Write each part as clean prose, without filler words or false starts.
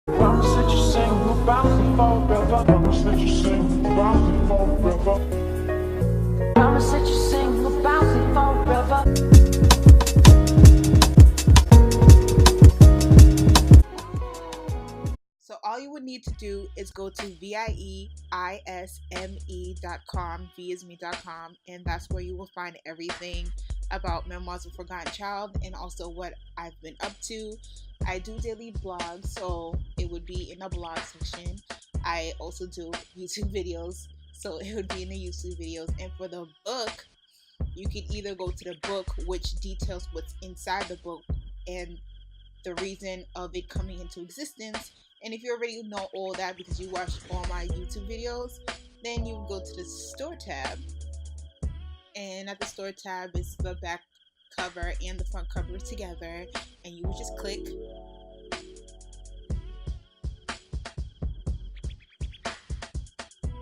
Promise that you sing about me forever. Promise that you sing about me forever. Promise that you sing about me forever. So all you would need to do is go to VIEISME.com, vieisme.com, and that's where you will find everything about Memoirs of a Forgotten Child and also what I've been up to. I do daily blogs, so it would be in the blog section. I also do YouTube videos, so it would be in the YouTube videos. And for the book, you can either go to the book, which details what's inside the book and the reason of it coming into existence. And if you already know all that because you watched all my YouTube videos, then you go to the store tab. And at the store tab is the back cover and the front cover together. And you would just click.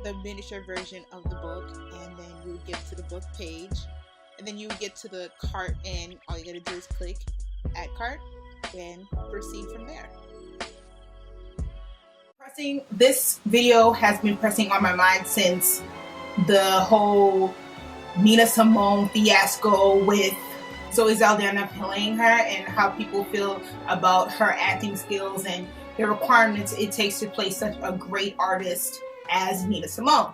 The miniature version of the book, and then you would get to the book page. And then you would get to the cart, and all you gotta do is click add cart and proceed from there. This video has been pressing on my mind since the whole Nina Simone fiasco with Zoe Saldana playing her and how people feel about her acting skills and the requirements it takes to play such a great artist as Nina Simone,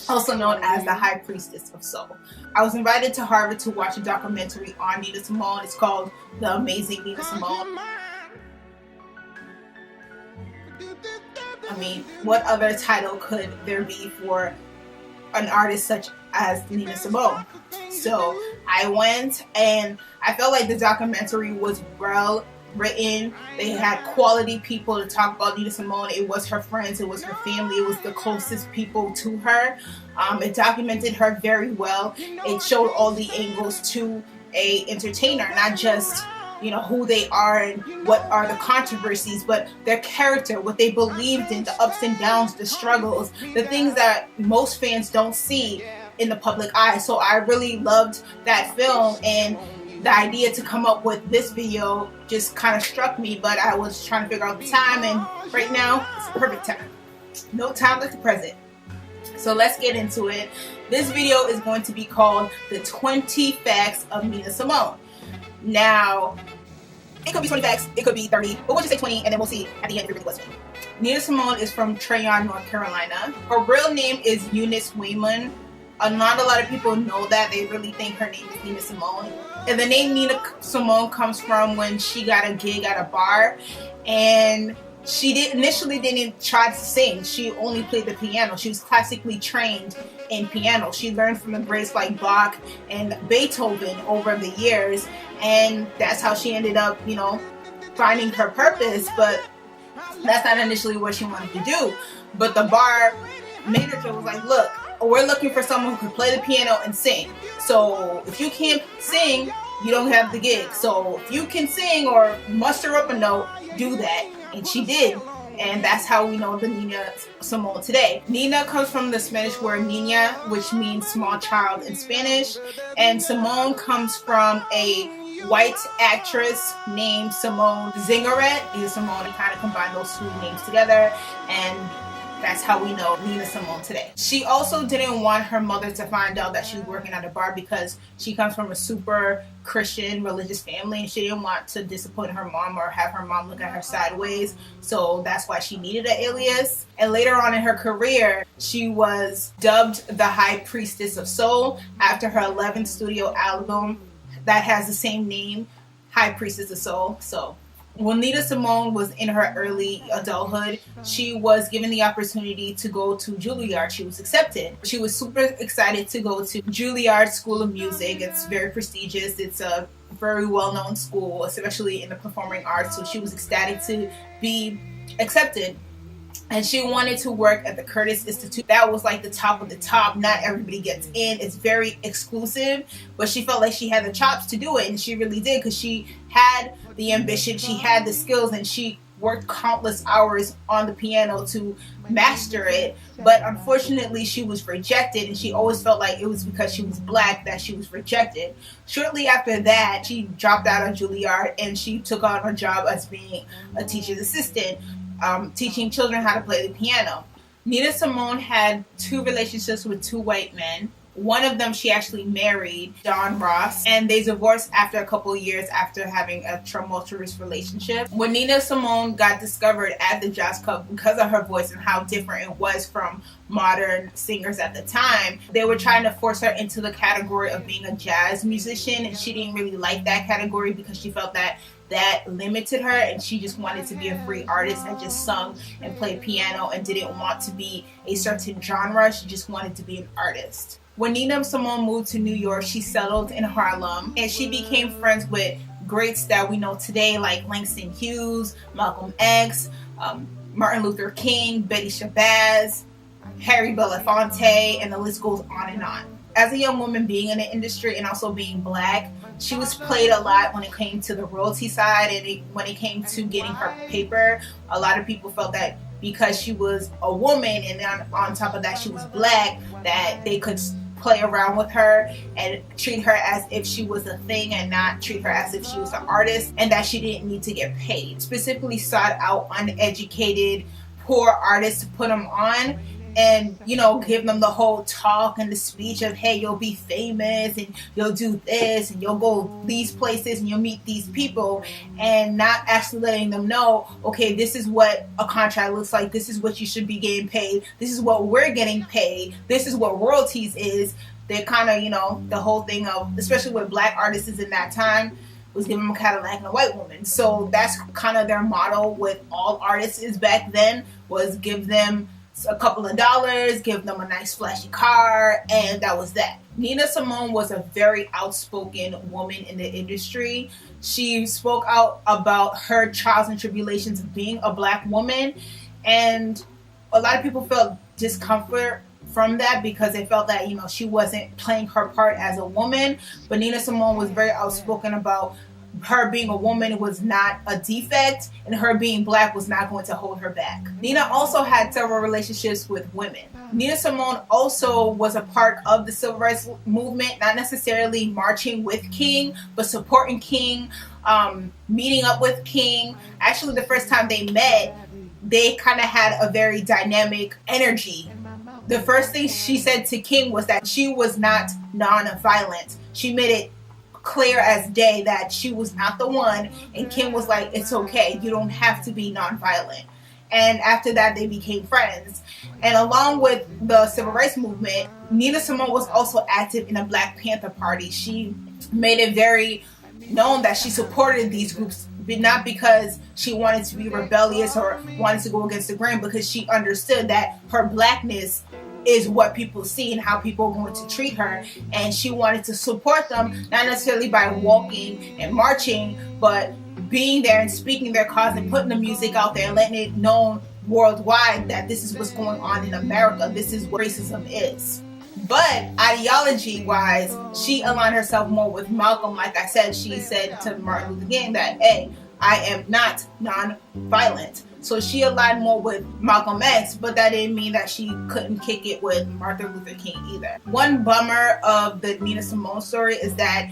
also known as the High Priestess of Soul. I was invited to Harvard to watch a documentary on Nina Simone. It's called The Amazing Nina Simone. I mean, what other title could there be for an artist such as Nina Simone? So I went, and I felt like the documentary was well written. They had quality people to talk about Nina Simone. It was her friends, it was her family, it was the closest people to her. It documented her very well. It showed all the angles to a entertainer, not just, you know, who they are and what are the controversies, but their character, what they believed in, the ups and downs, the struggles, the things that most fans don't see in the public eye. So I really loved that film, and the idea to come up with this video just kind of struck me, but I was trying to figure out the time, and right now it's the perfect time. No time like the present. So let's get into it. This video is going to be called The 20 Facts of Nina Simone. Now, it could be 20 facts, it could be 30, but we'll just say 20, and then we'll see at the end if it really was 20. Nina Simone is from Treyon, North Carolina. Her real name is Eunice Wayman. Not a lot of people know that. They really think her name is Nina Simone. And the name Nina Simone comes from when she got a gig at a bar, and she initially didn't try to sing. She only played the piano. She was classically trained in piano. She learned from the greats like Bach and Beethoven over the years, and that's how she ended up, you know, finding her purpose. But that's not initially what she wanted to do. But the bar manager was like, look, we're looking for someone who can play the piano and sing. So if you can't sing, you don't have the gig. So if you can sing or muster up a note, do that. And she did. And that's how we know the Nina Simone today. Nina comes from the Spanish word niña, which means small child in Spanish. And Simone comes from a white actress named Simone Zingaret. Nina Simone, and kind of combine those two names together, and that's how we know Nina Simone today. She also didn't want her mother to find out that she was working at a bar because she comes from a super Christian religious family, and she didn't want to disappoint her mom or have her mom look at her sideways. So that's why she needed an alias. And later on in her career, she was dubbed the High Priestess of Soul after her 11th studio album that has the same name, High Priestess of Soul. So when Nina Simone was in her early adulthood, she was given the opportunity to go to Juilliard. She was accepted. She was super excited to go to Juilliard School of Music. It's very prestigious. It's a very well-known school, especially in the performing arts. So she was ecstatic to be accepted. And she wanted to work at the Curtis Institute. That was like the top of the top. Not everybody gets in. It's very exclusive. But she felt like she had the chops to do it. And she really did, because she had the ambition, she had the skills, and she worked countless hours on the piano to master it. But unfortunately, she was rejected, and she always felt like it was because she was black that she was rejected. Shortly after that, she dropped out of Juilliard and she took on a job as being a teacher's assistant. teaching children how to play the piano. Nina Simone had 2 relationships with 2 white men. One of them she actually married, John Ross, and they divorced after a couple of years after having a tumultuous relationship. When Nina Simone got discovered at the Jazz Club because of her voice and how different it was from modern singers at the time, they were trying to force her into the category of being a jazz musician, and she didn't really like that category because she felt that limited her, and she just wanted to be a free artist that just sung and played piano and didn't want to be a certain genre. She just wanted to be an artist. When Nina Simone moved to New York, she settled in Harlem, and she became friends with greats that we know today like Langston Hughes, Malcolm X, Martin Luther King, Betty Shabazz, Harry Belafonte, and the list goes on and on. As a young woman being in the industry and also being Black, she was played a lot when it came to the royalty side, and when it came to getting her paper. A lot of people felt that because she was a woman and then on top of that she was Black, that they could play around with her and treat her as if she was a thing and not treat her as if she was an artist, and that she didn't need to get paid. Specifically sought out uneducated, poor artists to put them on and, you know, give them the whole talk and the speech of, hey, you'll be famous and you'll do this and you'll go these places and you'll meet these people, and not actually letting them know, okay, this is what a contract looks like, this is what you should be getting paid, this is what we're getting paid, this is what royalties is. They're kind of, you know, the whole thing of, especially with Black artists in that time, was giving them a Cadillac and a white woman. So that's kind of their motto with all artists is back then, was give them a couple of dollars, give them a nice flashy car, and that was that. Nina Simone was a very outspoken woman in the industry. She spoke out about her trials and tribulations of being a Black woman, and a lot of people felt discomfort from that because they felt that, you know, she wasn't playing her part as a woman. But Nina Simone was very outspoken about her being a woman was not a defect, and her being Black was not going to hold her back. Nina also had several relationships with women. Nina Simone also was a part of the civil rights movement, not necessarily marching with King, but supporting King, meeting up with King. Actually, the first time they met, they kind of had a very dynamic energy. The first thing she said to King was that she was not non-violent. She made it clear as day that she was not the one, and Kim was like, it's okay, you don't have to be nonviolent. And after that they became friends. And along with the civil rights movement, Nina Simone was also active in the Black Panther Party. She made it very known that she supported these groups, but not because she wanted to be rebellious or wanted to go against the grain, because she understood that her Blackness is what people see and how people are going to treat her, and she wanted to support them, not necessarily by walking and marching, but being there and speaking their cause and putting the music out there and letting it known worldwide that this is what's going on in America, this is what racism is. But ideology wise, she aligned herself more with Malcolm. Like I said, she said to Martin Luther King that, hey, I am not non-violent. So she aligned more with Malcolm X, but that didn't mean that she couldn't kick it with Martin Luther King either. One bummer of the Nina Simone story is that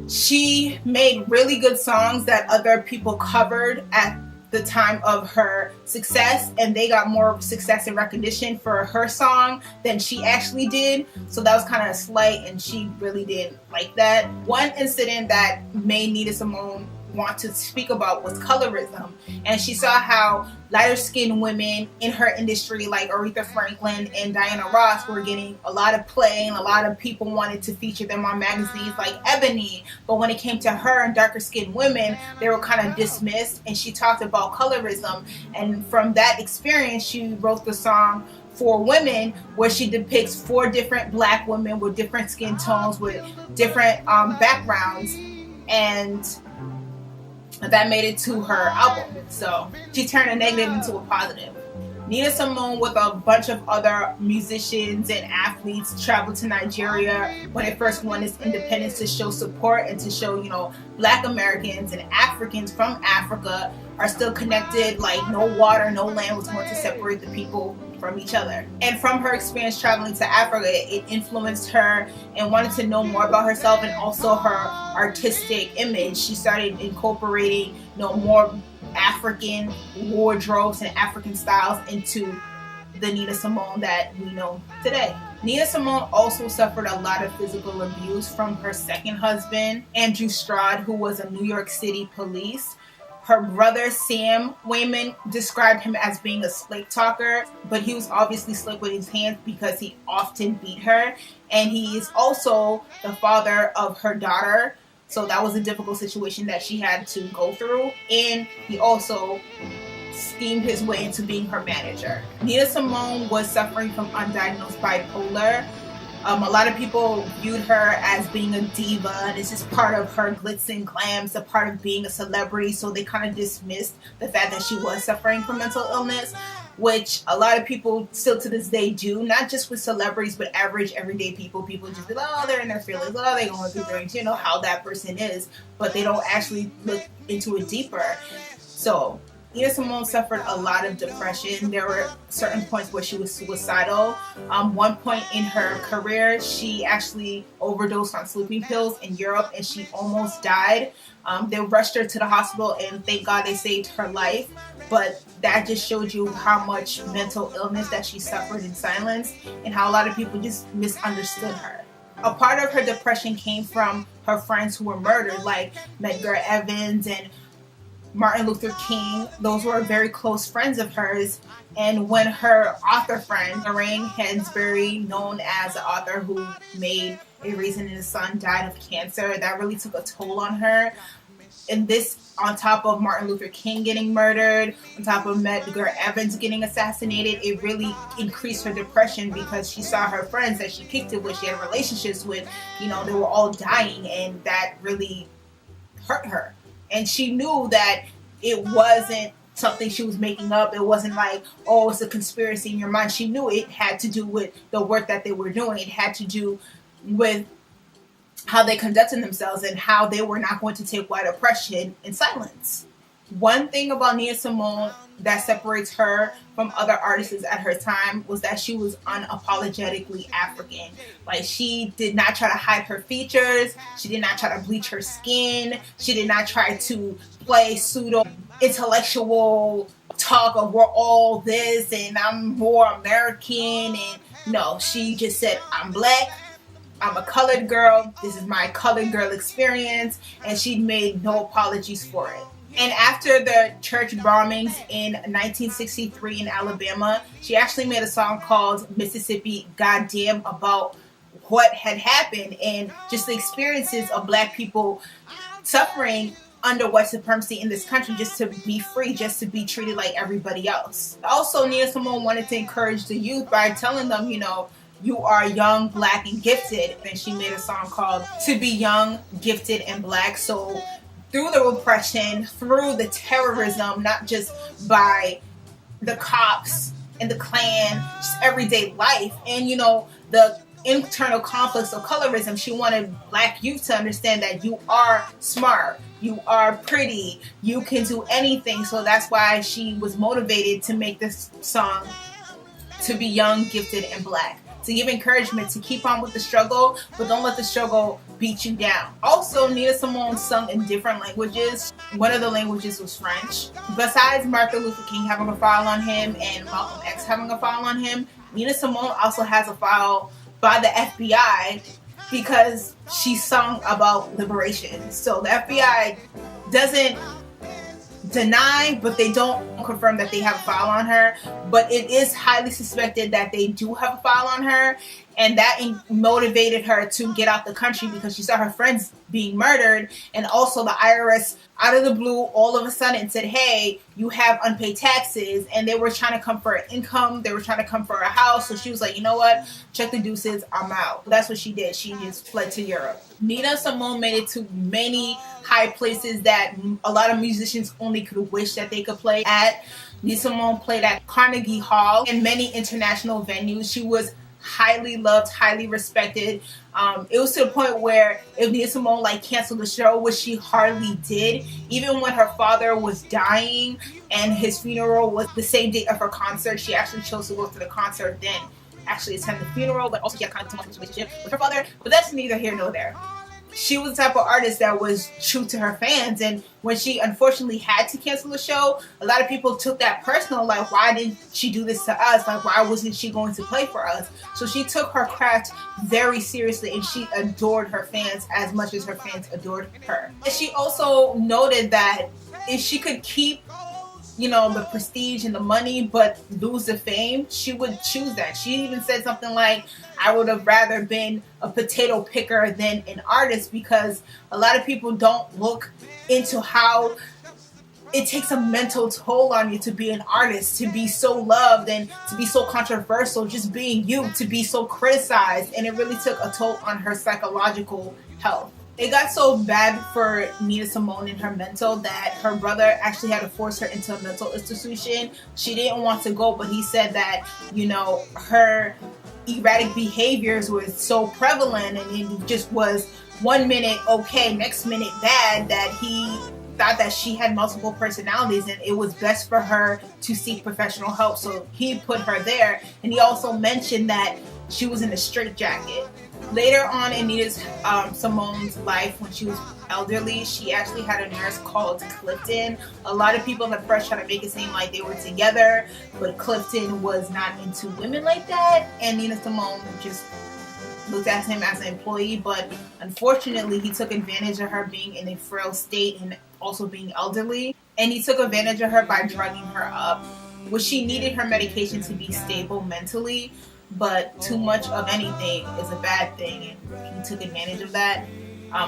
she made really good songs that other people covered at the time of her success, and they got more success and recognition for her song than she actually did. So that was kind of a slight, and she really didn't like that. One incident that made Nina Simone want to speak about was colorism, and she saw how lighter skinned women in her industry like Aretha Franklin and Diana Ross were getting a lot of play, and a lot of people wanted to feature them on magazines like Ebony, but when it came to her and darker skinned women, they were kind of dismissed. And she talked about colorism, and from that experience she wrote the song For Women, where she depicts 4 different Black women with different skin tones, with different backgrounds, and that made it to her album. So she turned a negative into a positive. Nina Simone, with a bunch of other musicians and athletes, traveled to Nigeria when it first won its independence to show support and to show, you know, Black Americans and Africans from Africa are still connected, like no water, no land was going to separate the people from each other. And from her experience traveling to Africa, it influenced her and wanted to know more about herself and also her artistic image. She started incorporating, more African wardrobes and African styles into the Nina Simone that we know today. Nina Simone also suffered a lot of physical abuse from her second husband, Andrew Stroud, who was a New York City police. Her brother, Sam Wayman, described him as being a slick talker, but he was obviously slick with his hands because he often beat her. And he is also the father of her daughter, so that was a difficult situation that she had to go through. And he also schemed his way into being her manager. Nina Simone was suffering from undiagnosed bipolar. A lot of people viewed her as being a diva, and it's just part of her glitz and glams, a part of being a celebrity, so they kind of dismissed the fact that she was suffering from mental illness, which a lot of people still to this day do, not just with celebrities, but average everyday people. People just be like, oh, they're in their feelings, oh, they're going through things, how that person is, but they don't actually look into it deeper. So Nina Simone suffered a lot of depression. There were certain points where she was suicidal. One point in her career, she actually overdosed on sleeping pills in Europe and she almost died. They rushed her to the hospital and thank God they saved her life. But that just showed you how much mental illness that she suffered in silence and how a lot of people just misunderstood her. A part of her depression came from her friends who were murdered, like Medgar Evans and Martin Luther King. Those were very close friends of hers. And when her author friend, Lorraine Hansberry, known as the author who made A Raisin in the Sun, died of cancer, that really took a toll on her. And this, on top of Martin Luther King getting murdered, on top of Medgar Evans getting assassinated, it really increased her depression because she saw her friends that she kicked it with, she had relationships with, they were all dying, and that really hurt her. And she knew that it wasn't something she was making up. It wasn't like, oh, it's a conspiracy in your mind. She knew it had to do with the work that they were doing. It had to do with how they conducted themselves and how they were not going to take white oppression in silence. One thing about Nina Simone that separates her from other artists at her time was that she was unapologetically African. Like, she did not try to hide her features. She did not try to bleach her skin. She did not try to play pseudo intellectual talk of we're all this and I'm more American. And no, she just said, I'm black. I'm a colored girl. This is my colored girl experience. And she made no apologies for it. And after the church bombings in 1963 in Alabama, she actually made a song called Mississippi Goddamn about what had happened and just the experiences of Black people suffering under white supremacy in this country, just to be free, just to be treated like everybody else. Also, Nina Simone wanted to encourage the youth by telling them, you are young, Black, and gifted. And she made a song called To Be Young, Gifted, and Black. So through the repression, through the terrorism, not just by the cops and the Klan, just everyday life, and the internal conflicts of colorism, she wanted Black youth to understand that you are smart, you are pretty, you can do anything. So that's why she was motivated to make this song, To Be Young, Gifted, and Black, to give encouragement to keep on with the struggle, but don't let the struggle beat you down. Also, Nina Simone sung in different languages. One of the languages was French. Besides Martin Luther King having a file on him and Malcolm X having a file on him, Nina Simone also has a file by the FBI because she sung about liberation. So the FBI doesn't deny, but they don't confirm that they have a file on her. But it is highly suspected that they do have a file on her, and that motivated her to get out the country because she saw her friends being murdered, and also the IRS out of the blue all of a sudden said, hey, you have unpaid taxes, and they were trying to come for an income, they were trying to come for a house. So she was like, you know what, check the deuces, I'm out. That's what she did. She just fled to Europe. Nina Simone made it to many high places that a lot of musicians only could wish that they could play at. Nina Simone played at Carnegie Hall and many international venues. She was highly loved, highly respected. It was to the point where if Nina Simone like canceled the show, which she hardly did, even when her father was dying and his funeral was the same date of her concert, she actually chose to go to the concert then actually attend the funeral, but also she had kind of a tumultuous relationship with her father, but that's neither here nor there. She was the type of artist that was true to her fans, and when she unfortunately had to cancel the show, a lot of people took that personal, like, why didn't she do this to us? Like, why wasn't she going to play for us? So she took her craft very seriously, and she adored her fans as much as her fans adored her. And she also noted that if she could keep, you know, the prestige and the money but lose the fame, she would choose that. She even said something like, I would have rather been a potato picker than an artist, because a lot of people don't look into how it takes a mental toll on you to be an artist, to be so loved and to be so controversial, just being you, to be so criticized, and it really took a toll on her psychological health. It got so bad for Nina Simone and her mental that her brother actually had to force her into a mental institution. She didn't want to go, but he said that, you know, her erratic behaviors were so prevalent, and it just was 1 minute okay, next minute bad, that he thought that she had multiple personalities and it was best for her to seek professional help. So he put her there, and he also mentioned that she was in a straitjacket. Later on in Nina Simone's life, when she was elderly, she actually had a nurse called Clifton. A lot of people at first tried to make it seem like they were together, but Clifton was not into women like that, and Nina Simone just looked at him as an employee. But unfortunately, he took advantage of her being in a frail state and also being elderly, and he took advantage of her by drugging her up, which she needed her medication to be stable mentally. But too much of anything is a bad thing, and he took advantage of that.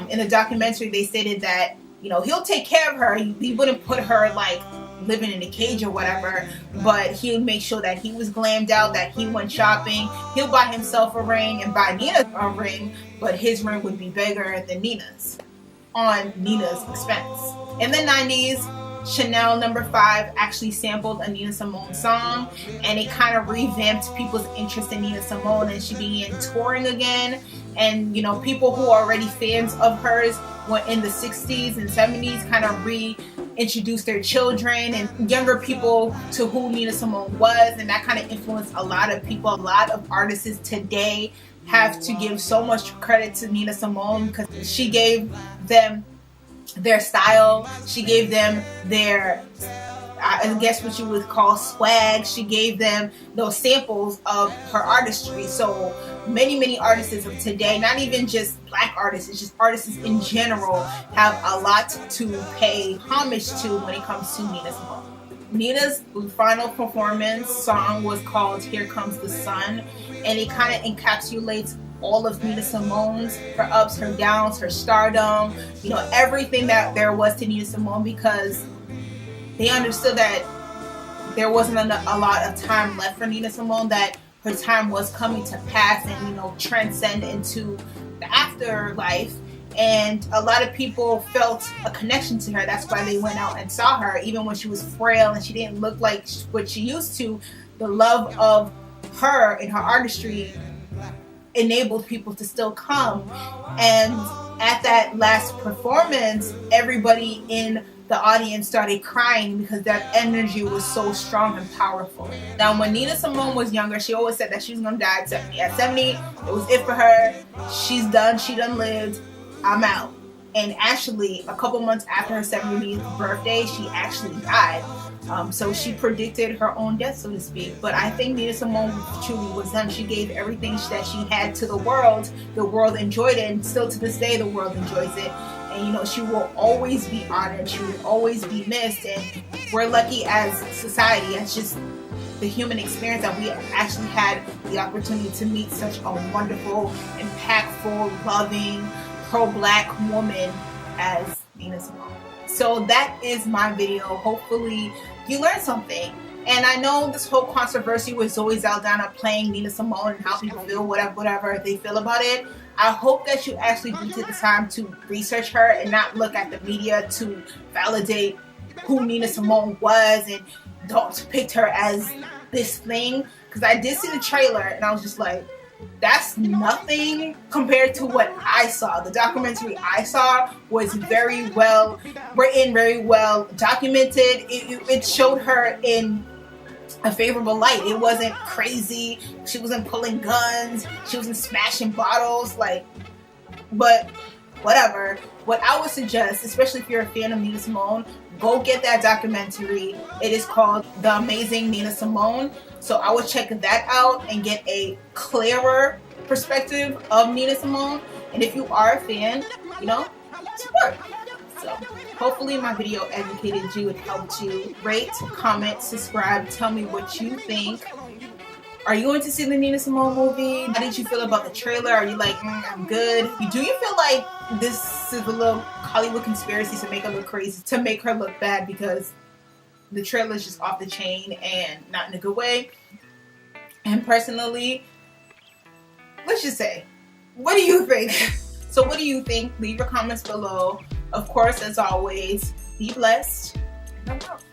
In the documentary, they stated that, you know, he'll take care of her. He wouldn't put her like living in a cage or whatever, but he'll make sure that he was glammed out, that he went shopping. He'll buy himself a ring and buy Nina a ring, but his ring would be bigger than Nina's, on Nina's expense. In the 90s, Chanel No. 5 actually sampled a Nina Simone song, and it kind of revamped people's interest in Nina Simone, and she began touring again. And, you know, people who are already fans of hers went in the 60s and 70s kind of reintroduced their children and younger people to who Nina Simone was, and that kind of influenced a lot of people. A lot of artists today have to give so much credit to Nina Simone, because she gave them their style, she gave them their, I guess what you would call swag, she gave them those samples of her artistry. So many artists of today, not even just black artists, it's just artists in general, have a lot to pay homage to when it comes to Nina Simone. Nina's final performance song was called Here Comes the Sun, and it kind of encapsulates all of Nina Simone's, her ups, her downs, her stardom, you know, everything that there was to Nina Simone, because they understood that there wasn't a lot of time left for Nina Simone, that her time was coming to pass and, you know, transcend into the afterlife. And a lot of people felt a connection to her. That's why they went out and saw her, even when she was frail and she didn't look like what she used to. The love of her and her artistry enabled people to still come. And at that last performance, everybody in the audience started crying because that energy was so strong and powerful. Now, when Nina Simone was younger, she always said that she was going to die at 70. At 70, it was it for her. She's done. She done lived. I'm out. And actually, a couple months after her 70th birthday, she actually died. So she predicted her own death, so to speak. But I think Nina Simone truly was done. She gave everything that she had to the world. The world enjoyed it, and still to this day, the world enjoys it. And, you know, she will always be honored. She will always be missed. And we're lucky as society, it's just the human experience, that we actually had the opportunity to meet such a wonderful, impactful, loving, pro-black woman as Nina Simone. So that is my video. Hopefully you learned something. And I know this whole controversy with Zoe Saldana playing Nina Simone and how people feel, whatever they feel about it. I hope that you actually do take the time to research her and not look at the media to validate who Nina Simone was and don't depict her as this thing. Because I did see the trailer and I was just like, that's nothing compared to what I saw. The documentary I saw was very well written, very well documented. It showed her in a favorable light. It wasn't crazy. She wasn't pulling guns. She wasn't smashing bottles. Like, but whatever. What I would suggest, especially if you're a fan of Nina Simone, go get that documentary. It is called The Amazing Nina Simone. So I would check that out and get a clearer perspective of Nina Simone. And if you are a fan, you know, support. So hopefully my video educated you and helped you. Rate, comment, subscribe, tell me what you think. Are you going to see the Nina Simone movie? How did you feel about the trailer? Are you like, I'm good? Do you feel like this is a little Hollywood conspiracy to make her look crazy, to make her look bad because the trailer is just off the chain and not in a good way? And personally, let's just say, what do you think? So what do you think? Leave your comments below. Of course, as always, be blessed. And I'm out.